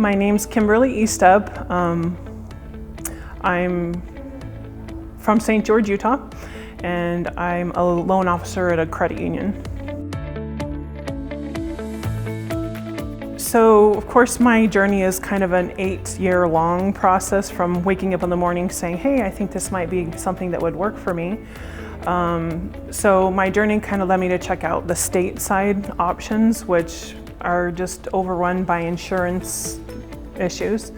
My name's Kimberly Eastub. I'm from St. George, Utah, and I'm a loan officer at a credit union. So, of course, my journey is kind of an 8-year-long process from waking up in the morning saying, hey, I think this might be something that would work for me. So my journey kind of led me to check out the stateside options, which are just overrun by insurance issues.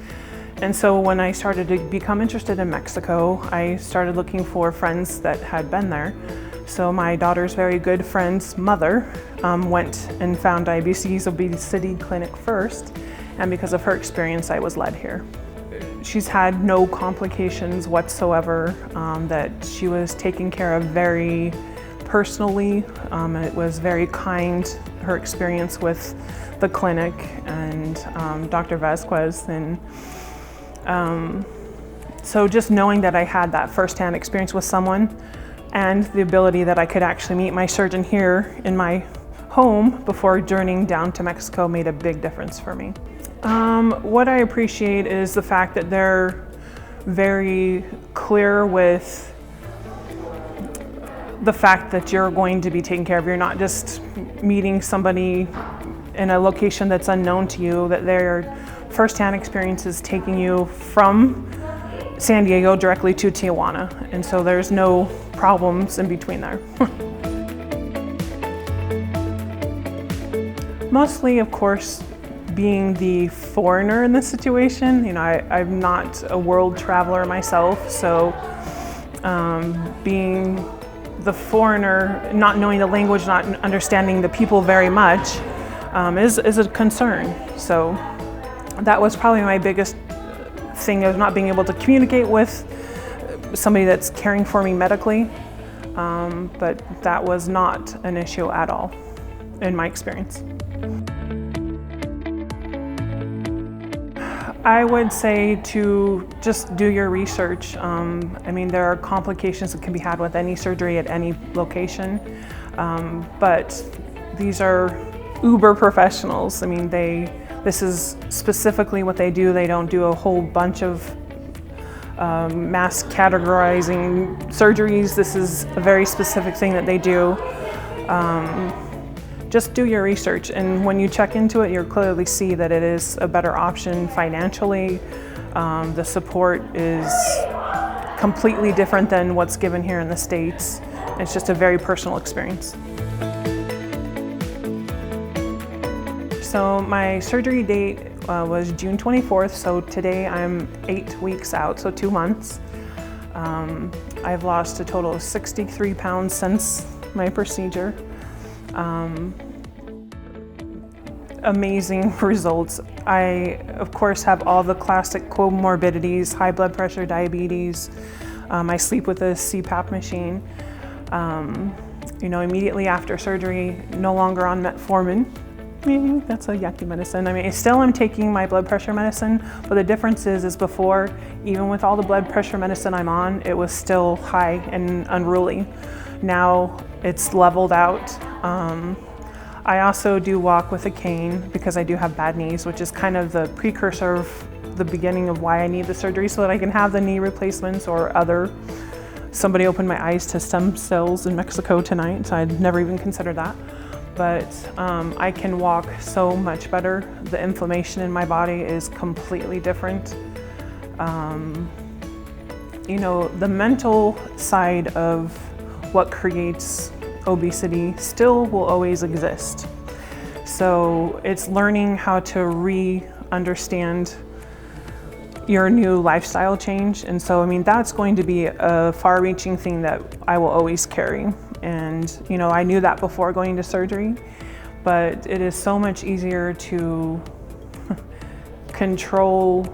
And so when I started to become interested in Mexico, I started looking for friends that had been there. So my daughter's very good friend's mother went and found diabetes obesity clinic first, and because of her experience, I was led here. She's had no complications whatsoever, that she was taken care of very personally. It was very kind, her experience with the clinic and Dr. Vasquez. And so just knowing that I had that firsthand experience with someone and the ability that I could actually meet my surgeon here in my home before journeying down to Mexico made a big difference for me. What I appreciate is the fact that they're very clear with the fact that you're going to be taken care of. You're not just meeting somebody in a location that's unknown to you, that their firsthand experience is taking you from San Diego directly to Tijuana. And so there's no problems in between there. Mostly, of course, being the foreigner in this situation. You know, I'm not a world traveler myself, so being the foreigner, not knowing the language, not understanding the people very much, is a concern. So that was probably my biggest thing, of not being able to communicate with somebody that's caring for me medically, but that was not an issue at all in my experience. I would say to just do your research. I mean, there are complications that can be had with any surgery at any location, but these are uber professionals. I mean, this is specifically what they do. They don't do a whole bunch of mass categorizing surgeries. This is a very specific thing that they do. Just do your research, and when you check into it, you'll clearly see that it is a better option financially. The support is completely different than what's given here in the States. It's just a very personal experience. So my surgery date was June 24th, so today I'm 8 weeks out, so 2 months. I've lost a total of 63 pounds since my procedure. Amazing results. I, of course, have all the classic comorbidities, high blood pressure, diabetes. I sleep with a CPAP machine. You know, immediately after surgery, no longer on metformin. Maybe that's a yucky medicine. I mean, still I'm taking my blood pressure medicine, but the difference is before, even with all the blood pressure medicine I'm on, it was still high and unruly. Now it's leveled out. I also do walk with a cane because I do have bad knees, which is kind of the precursor of the beginning of why I need the surgery, so that I can have the knee replacements or other. Somebody opened my eyes to stem cells in Mexico tonight, so I'd never even considered that. But I can walk so much better. The inflammation in my body is completely different. You know, the mental side of what creates obesity still will always exist. So it's learning how to re-understand your new lifestyle change. And so, I mean, that's going to be a far-reaching thing that I will always carry. And, you know, I knew that before going to surgery, but it is so much easier to control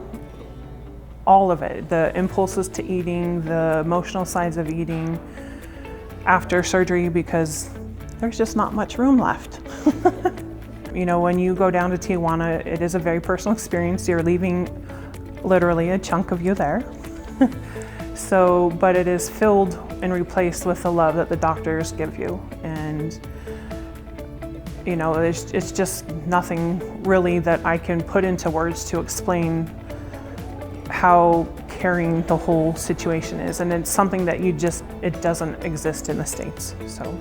all of it, the impulses to eating, the emotional sides of eating after surgery, because there's just not much room left. You know, when you go down to Tijuana, it is a very personal experience. You're leaving literally a chunk of you there. So, but it is filled and replaced with the love that the doctors give you. And You know, it's just nothing really that I can put into words to explain how caring the whole situation is. And it's something that it doesn't exist in the States. So.